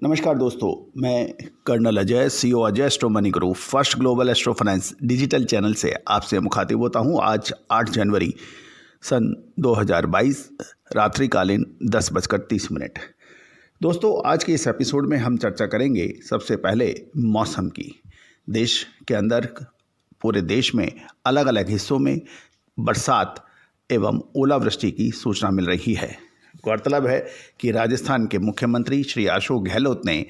नमस्कार दोस्तों, मैं colonel Ajay, CEO Ajay astro money group first global astro finance digital channel से आपसे मुखातिब होता हूं। आज 8 जनवरी सन 2022 रात्रिकालीन 10:30। दोस्तों, आज के इस एपिसोड में हम चर्चा करेंगे सबसे पहले मौसम की। देश के अंदर पूरे देश में अलग अलग हिस्सों में बरसात एवं ओलावृष्टि की सूचना मिल रही है। गौरतलब है कि राजस्थान के मुख्यमंत्री श्री अशोक गहलोत ने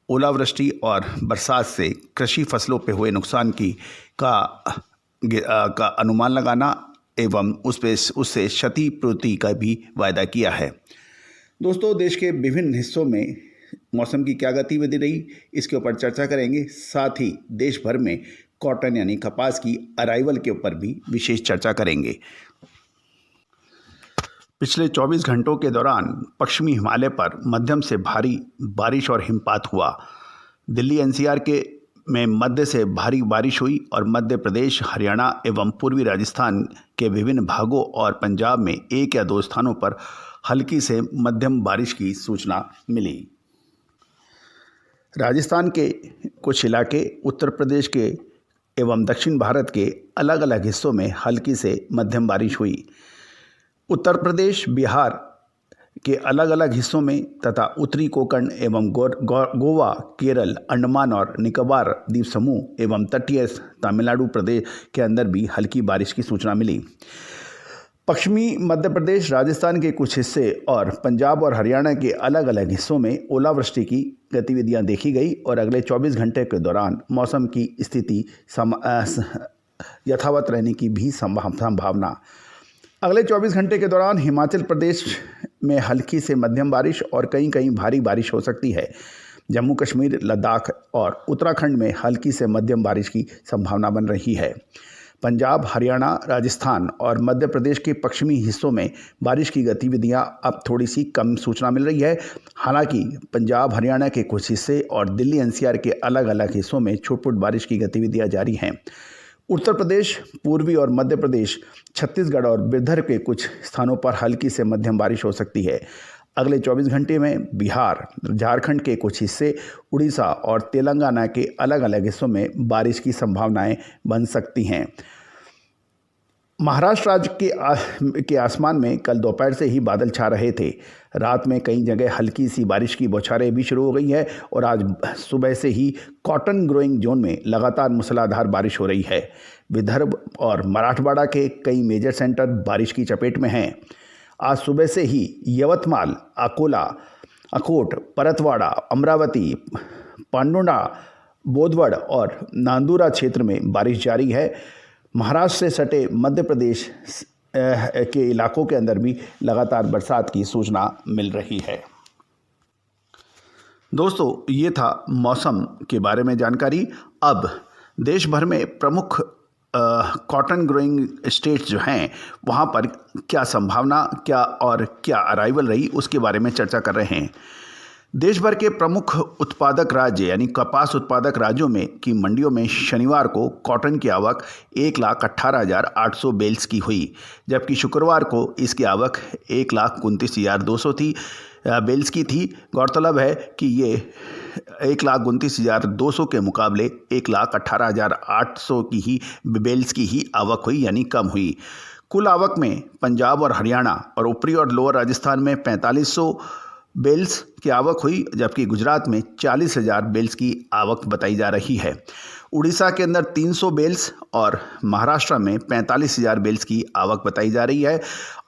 ओलावृष्टि और बरसात से कृषि फसलों पर हुए नुकसान का अनुमान लगाना एवं उससे क्षतिपूर्ति का भी वायदा किया है। दोस्तों, देश के विभिन्न हिस्सों में मौसम की क्या गतिविधि रही, इसके ऊपर चर्चा करेंगे। साथ ही देश भर में कॉटन यानी कपास की अराइवल के ऊपर भी विशेष चर्चा करेंगे। पिछले 24 घंटों के दौरान पश्चिमी हिमालय पर मध्यम से भारी बारिश और हिमपात हुआ। दिल्ली एनसीआर में मध्य से भारी बारिश हुई और मध्य प्रदेश, हरियाणा एवं पूर्वी राजस्थान के विभिन्न भागों और पंजाब में 1 या 2 स्थानों पर हल्की से मध्यम बारिश की सूचना मिली। राजस्थान के कुछ इलाके, उत्तर प्रदेश के एवं दक्षिण भारत के अलग अलग हिस्सों में हल्की से मध्यम बारिश हुई। उत्तर प्रदेश, बिहार के अलग अलग हिस्सों में तथा उत्तरी कोंकण एवं गोवा, केरल, अंडमान और निकोबार द्वीप समूह एवं तटीय तमिलनाडु प्रदेश के अंदर भी हल्की बारिश की सूचना मिली। पश्चिमी मध्य प्रदेश, राजस्थान के कुछ हिस्से और पंजाब और हरियाणा के अलग अलग हिस्सों में ओलावृष्टि की गतिविधियां देखी गई और अगले 24 घंटे के दौरान मौसम की स्थिति यथावत रहने की भी संभावना। अगले 24 घंटे के दौरान हिमाचल प्रदेश में हल्की से मध्यम बारिश और कहीं कहीं भारी बारिश हो सकती है। जम्मू कश्मीर, लद्दाख और उत्तराखंड में हल्की से मध्यम बारिश की संभावना बन रही है। पंजाब, हरियाणा, राजस्थान और मध्य प्रदेश के पश्चिमी हिस्सों में बारिश की गतिविधियां अब थोड़ी सी कम सूचना मिल रही है। हालांकि पंजाब, हरियाणा के कुछ हिस्से और दिल्ली एनसीआर के अलग अलग हिस्सों में छुट-पुट बारिश की गतिविधियां जारी हैं। उत्तर प्रदेश, पूर्वी और मध्य प्रदेश, छत्तीसगढ़ और विदर्भ के कुछ स्थानों पर हल्की से मध्यम बारिश हो सकती है। अगले 24 घंटे में बिहार, झारखंड के कुछ हिस्से, उड़ीसा और तेलंगाना के अलग अलग हिस्सों में बारिश की संभावनाएं बन सकती हैं। महाराष्ट्र राज्य के आसमान में कल दोपहर से ही बादल छा रहे थे। रात में कई जगह हल्की सी बारिश की बौछारें भी शुरू हो गई है और आज सुबह से ही कॉटन ग्रोइंग जोन में लगातार मूसलाधार बारिश हो रही है। विदर्भ और मराठवाड़ा के कई मेजर सेंटर बारिश की चपेट में हैं। आज सुबह से ही यवतमाल, अकोला, अकोट, परतवाड़ा, अमरावती, पांडुना, बोदवड और नांदुरा क्षेत्र में बारिश जारी है। महाराष्ट्र से सटे मध्य प्रदेश के इलाकों के अंदर भी लगातार बरसात की सूचना मिल रही है। दोस्तों, ये था मौसम के बारे में जानकारी। अब देश भर में प्रमुख कॉटन ग्रोइंग स्टेट्स जो हैं वहाँ पर क्या संभावना, क्या अराइवल रही, उसके बारे में चर्चा कर रहे हैं। देश भर के प्रमुख उत्पादक राज्य यानी कपास उत्पादक राज्यों में की मंडियों में शनिवार को कॉटन की आवक 1,18,800 बेल्स की हुई, जबकि शुक्रवार को इसकी आवक 1,29,200 बेल्स की थी। गौरतलब है कि ये 1,29,200 के मुकाबले 1,18,800 की ही बेल्स की ही आवक हुई, यानी कम हुई। कुल आवक में पंजाब और हरियाणा और ऊपरी और लोअर राजस्थान में 4,500 बेल्स की आवक हुई, जबकि गुजरात में 40,000 बेल्स की आवक बताई जा रही है। उड़ीसा के अंदर 300 बेल्स और महाराष्ट्र में 45,000 बेल्स की आवक बताई जा रही है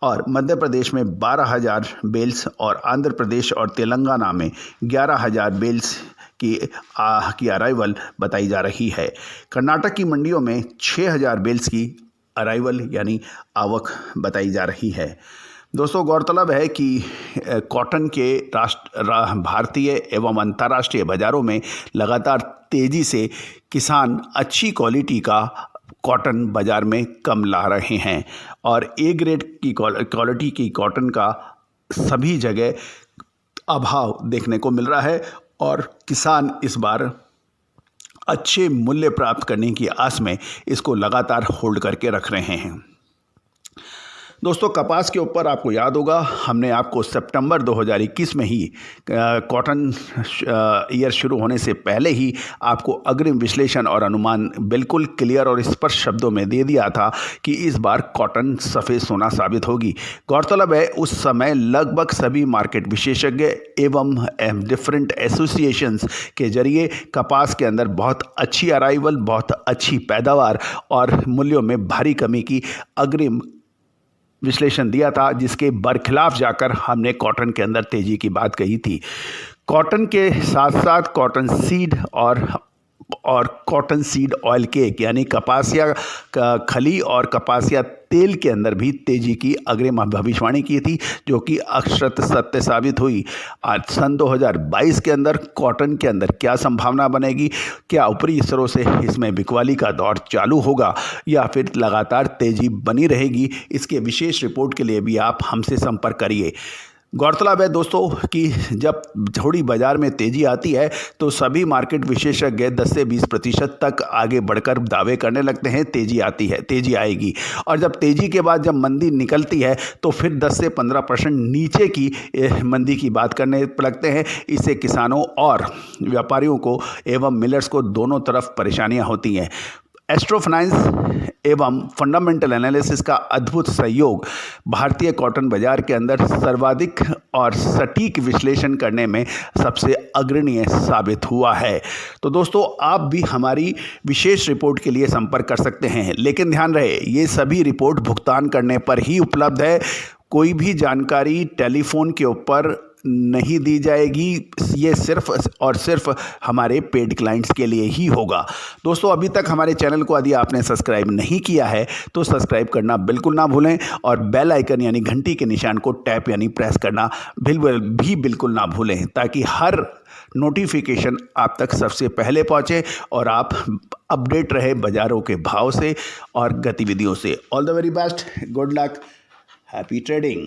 और मध्य प्रदेश में 12,000 बेल्स और आंध्र प्रदेश और तेलंगाना में 11,000 बेल्स की अराइवल बताई जा रही है। कर्नाटक की मंडियों में 6,000 बेल्स की अराइवल यानी आवक बताई जा रही है। दोस्तों, गौरतलब है कि कॉटन के भारतीय एवं अंतर्राष्ट्रीय बाज़ारों में लगातार तेज़ी से किसान अच्छी क्वालिटी का कॉटन बाज़ार में कम ला रहे हैं और ए ग्रेड की क्वालिटी की कॉटन का सभी जगह अभाव देखने को मिल रहा है और किसान इस बार अच्छे मूल्य प्राप्त करने की आस में इसको लगातार होल्ड करके रख रहे हैं। दोस्तों कपास के ऊपर आपको याद होगा हमने आपको सितंबर 2021 में ही कॉटन ईयर शुरू होने से पहले ही आपको अग्रिम विश्लेषण और अनुमान बिल्कुल क्लियर और स्पष्ट शब्दों में दे दिया था कि इस बार कॉटन सफ़ेद सोना साबित होगी। गौरतलब है उस समय लगभग सभी मार्केट विशेषज्ञ एवं डिफरेंट एसोसिएशंस के जरिए कपास के अंदर बहुत अच्छी अराइवल, बहुत अच्छी पैदावार और मूल्यों में भारी कमी की अग्रिम विश्लेषण दिया था, जिसके बरखिलाफ जाकर हमने कॉटन के अंदर तेजी की बात कही थी। कॉटन के साथ साथ कॉटन सीड और कॉटन सीड ऑयल केक यानी कपासिया खली और कपासिया तेल के अंदर भी तेजी की अग्रिम भविष्यवाणी की थी, जो कि अक्षरत सत्य साबित हुई। आज सन 2022 के अंदर कॉटन के अंदर क्या संभावना बनेगी, क्या ऊपरी स्तरों से इसमें बिकवाली का दौर चालू होगा या फिर लगातार तेजी बनी रहेगी, इसके विशेष रिपोर्ट के लिए भी आप हमसे संपर्क करिए। गौरतलब है दोस्तों कि जब थोड़ी बाजार में तेज़ी आती है तो सभी मार्केट विशेषज्ञ 10 से 20% तक आगे बढ़कर दावे करने लगते हैं तेज़ी आएगी, और जब तेज़ी के बाद जब मंदी निकलती है तो फिर 10 से 15% नीचे की मंदी की बात करने लगते हैं। इससे किसानों और व्यापारियों को एवं मिलर्स को दोनों तरफ परेशानियाँ होती हैं। एस्ट्रो फाइनेंस एवं फंडामेंटल एनालिसिस का अद्भुत सहयोग भारतीय कॉटन बाजार के अंदर सर्वाधिक और सटीक विश्लेषण करने में सबसे अग्रणीय साबित हुआ है। तो दोस्तों आप भी हमारी विशेष रिपोर्ट के लिए संपर्क कर सकते हैं, लेकिन ध्यान रहे ये सभी रिपोर्ट भुगतान करने पर ही उपलब्ध है। कोई भी जानकारी टेलीफोन के ऊपर नहीं दी जाएगी, ये सिर्फ और सिर्फ हमारे पेड क्लाइंट्स के लिए ही होगा। दोस्तों अभी तक हमारे चैनल को यदि आपने सब्सक्राइब नहीं किया है तो सब्सक्राइब करना बिल्कुल ना भूलें, और बेल आइकन यानी घंटी के निशान को टैप यानी प्रेस करना बिल्कुल ना भूलें, ताकि हर नोटिफिकेशन आप तक सबसे पहले पहुंचे और आप अपडेट रहे बाजारों के भाव से और गतिविधियों से। All the very best, good luck, happy trading.